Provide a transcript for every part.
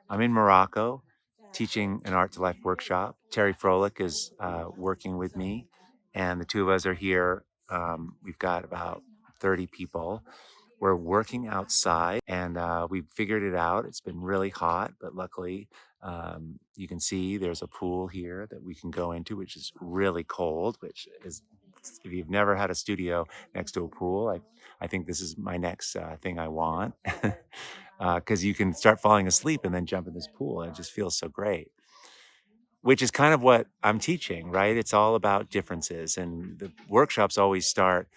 I'm in Morocco teaching an Art2Life workshop. Terry Froelich is working with me, and the two of us are here. We've got about 30 people. We're working outside and we've figured it out. It's been really hot, but luckily you can see there's a pool here that we can go into, which is really cold, which is, if you've never had a studio next to a pool, I think this is my next thing I want. Because you can start falling asleep and then jump in this pool. And it just feels so great, which is kind of what I'm teaching, right? It's all about differences. And the workshops always start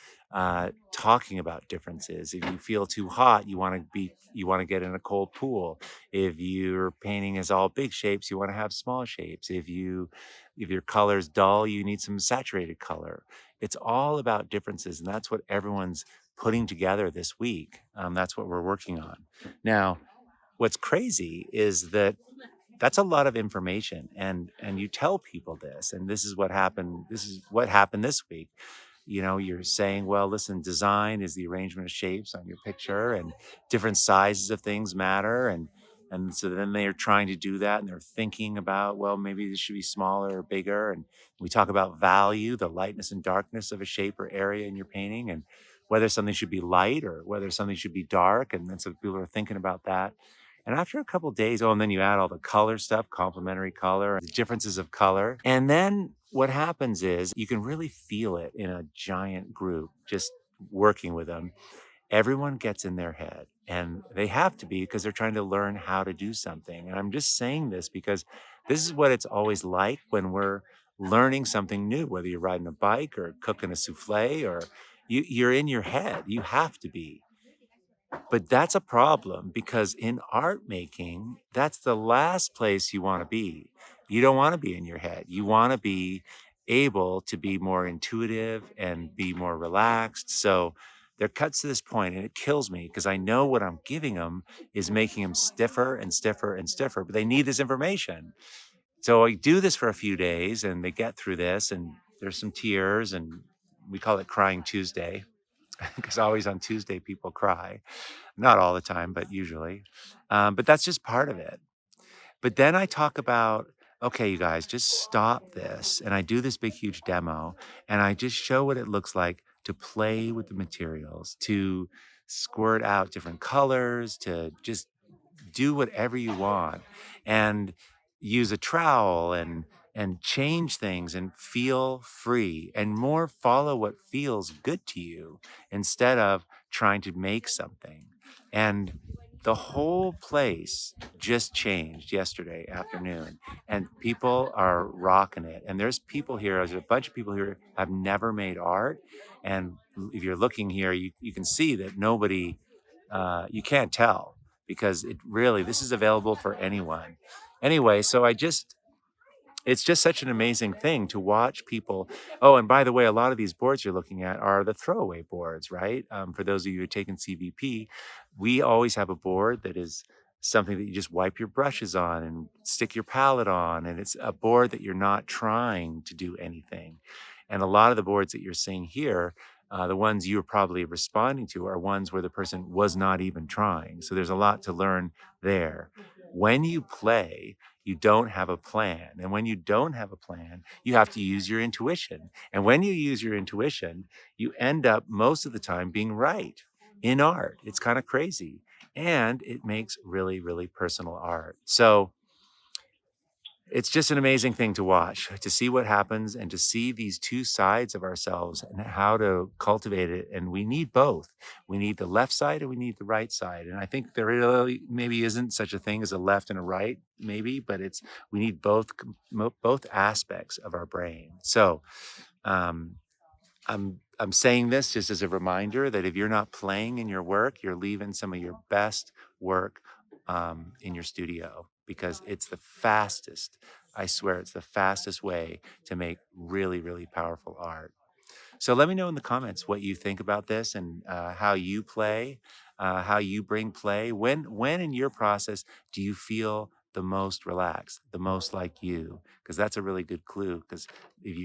talking about differences. If you feel too hot, you want to get in a cold pool. If your painting is all big shapes, you want to have small shapes. If your color's dull, you need some saturated color. It's all about differences. And that's what everyone's putting together this week. That's what we're working on. Now, what's crazy is that that's a lot of information, and you tell people this, and this is what happened this week. You're saying, well, listen, design is the arrangement of shapes on your picture, and different sizes of things matter, and so then they're trying to do that, and they're thinking about, well, maybe this should be smaller or bigger. And we talk about value, the lightness and darkness of a shape or area in your painting, and whether something should be light or whether something should be dark. And then so people are thinking about that. And after a couple of days, oh, and then you add all the color stuff, complementary color, the differences of color. And then what happens is you can really feel it in a giant group, just working with them. Everyone gets in their head, and they have to be, because they're trying to learn how to do something. And I'm just saying this because this is what it's always like when we're learning something new, whether you're riding a bike or cooking a souffle, or you're in your head. You have to be. But that's a problem, because in art making, that's the last place you want to be. You don't want to be in your head. You want to be able to be more intuitive and be more relaxed. So there cuts to this point, and it kills me, because I know what I'm giving them is making them stiffer and stiffer and stiffer, but they need this information. So I do this for a few days, and they get through this, and there's some tears, and we call it Crying Tuesday, because always on Tuesday people cry. Not all the time, but usually. But that's just part of it. But then I talk about, okay, you guys, just stop this. And I do this big, huge demo, and I just show what it looks like to play with the materials, to squirt out different colors, to just do whatever you want, and use a trowel, and change things, and feel free, and more follow what feels good to you instead of trying to make something. And the whole place just changed yesterday afternoon, and people are rocking it. And there's a bunch of people here have never made art. And if you're looking here, you can see that nobody, you can't tell, because this is available for anyone. Anyway, it's just such an amazing thing to watch people. Oh, and by the way, a lot of these boards you're looking at are the throwaway boards, right? For those of you who are taking CVP, we always have a board that is something that you just wipe your brushes on and stick your palette on. And it's a board that you're not trying to do anything. And a lot of the boards that you're seeing here, the ones you're probably responding to, are ones where the person was not even trying. So there's a lot to learn there. When you play, you don't have a plan. And when you don't have a plan, you have to use your intuition. And when you use your intuition, you end up most of the time being right in art. It's kind of crazy. And it makes really, really personal art. So it's just an amazing thing to watch, to see what happens, and to see these two sides of ourselves and how to cultivate it. And we need both. We need the left side and we need the right side. And I think there really maybe isn't such a thing as a left and a right, maybe, but we need both aspects of our brain. So um, I'm saying this just as a reminder that if you're not playing in your work, you're leaving some of your best work in your studio, because it's the fastest. I swear, it's the fastest way to make really, really powerful art. So let me know in the comments what you think about this, and how you play, how you bring play. When in your process do you feel the most relaxed, the most like you? Because that's a really good clue. Because if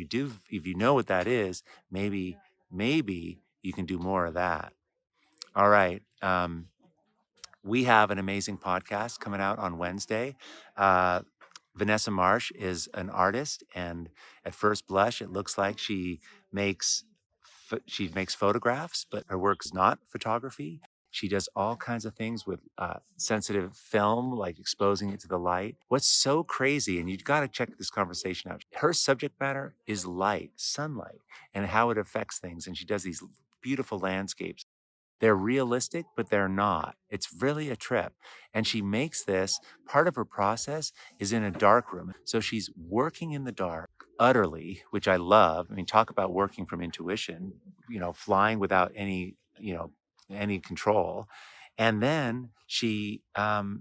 you know what that is, maybe you can do more of that. All right. We have an amazing podcast coming out on Wednesday. Uh, Vanessa Marsh is an artist, and at first blush, it looks like she makes photographs, but her work is not photography. She does all kinds of things with sensitive film, like exposing it to the light. What's so crazy, and you've got to check this conversation out. Her subject matter is light, sunlight, and how it affects things. And she does these beautiful landscapes. They're realistic, but they're not. It's really a trip. And she makes this part of her process is in a dark room. So she's working in the dark utterly, which I love. I mean, talk about working from intuition, flying without any control. And then she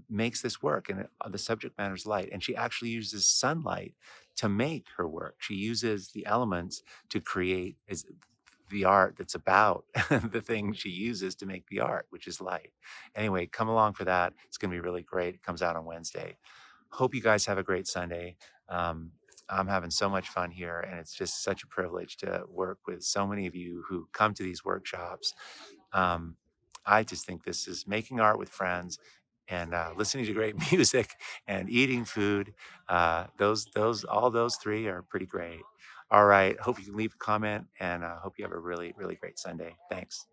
makes this work, and the subject matter is light. And she actually uses sunlight to make her work. She uses the elements to create the art that's about the thing she uses to make the art, which is light. Anyway, come along for that. It's going to be really great. It comes out on Wednesday. Hope you guys have a great Sunday. I'm having so much fun here, and it's just such a privilege to work with so many of you who come to these workshops. Um, I just think this is making art with friends and listening to great music and eating food. All those three are pretty great. All right. Hope you can leave a comment, and hope you have a really, really great Sunday. Thanks.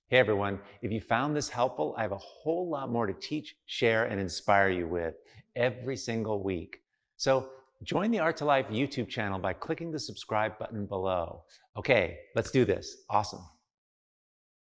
Hey everyone, if you found this helpful, I have a whole lot more to teach, share, and inspire you with every single week. So join the Art2Life YouTube channel by clicking the subscribe button below. Okay, let's do this. Awesome.